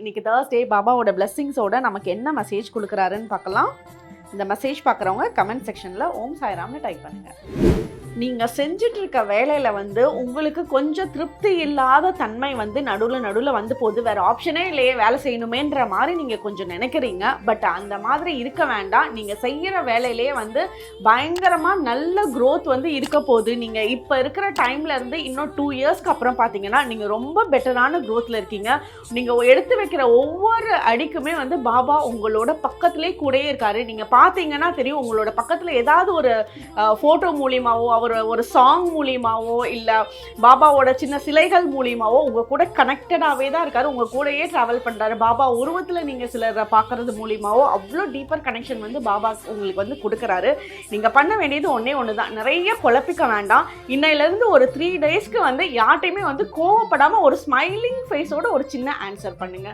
இன்னைக்கு Thursday பாபாவோட பிளெஸிங்ஸோட நமக்கு என்ன மெசேஜ் கொடுக்குறாருன்னு பார்க்கலாம். இந்த மெசேஜ் பார்க்குறவங்க கமெண்ட் செக்ஷனில் ஓம் சாய்ராம்னு டைப் பண்ணுங்கள். நீங்கள் செஞ்சுட்டு இருக்க வேலையில் உங்களுக்கு கொஞ்சம் திருப்தி இல்லாத தன்மை நடுவில் வந்து போகுது. வேறு ஆப்ஷனே இல்லையே வேலை செய்யணுமேன்ற மாதிரி நீங்கள் கொஞ்சம் நினைக்கிறீங்க. பட் அந்த மாதிரி இருக்க வேண்டாம். நீங்கள் செய்கிற வேலையிலே பயங்கரமாக நல்ல க்ரோத் இருக்க போகுது. நீங்கள் இப்போ இருக்கிற டைம்லேருந்து இன்னும் 2 இயர்ஸ்க்கு அப்புறம் பார்த்தீங்கன்னா நீங்கள் ரொம்ப பெட்டரான க்ரோத்தில் இருக்கீங்க. நீங்கள் எடுத்து வைக்கிற ஒவ்வொரு அடிக்குமே பாபா உங்களோட பக்கத்துலேயே கூடயே இருக்காரு. நீங்கள் பார்த்தீங்கன்னா தெரியும், உங்களோட பக்கத்தில் ஏதாவது ஒரு ஃபோட்டோ மூலியமாவோ ஒரு சாங் மூலியமாவோ இல்லை பாபாவோட சின்ன சிலைகள் மூலியமாவோ உங்கள் கூட கனெக்டடாகவே தான் இருக்காரு. உங்கள் கூடயே ட்ராவல் பண்ணுறாரு. பாபா உருவத்தில் நீங்கள் சிலரை பார்க்குறது மூலியமாவோ அவ்வளோ டீப்பர் கனெக்ஷன் பாபா உங்களுக்கு கொடுக்குறாரு. நீங்கள் பண்ண வேண்டியது ஒன்று தான். நிறைய குழப்பிக்க வேண்டாம். இன்னையிலேருந்து ஒரு 3 டேஸ்க்கு யார்ட்டையுமே கோவப்படாமல் ஒரு ஸ்மைலிங் ஃபேஸோட ஒரு சின்ன ஆன்சர் பண்ணுங்க.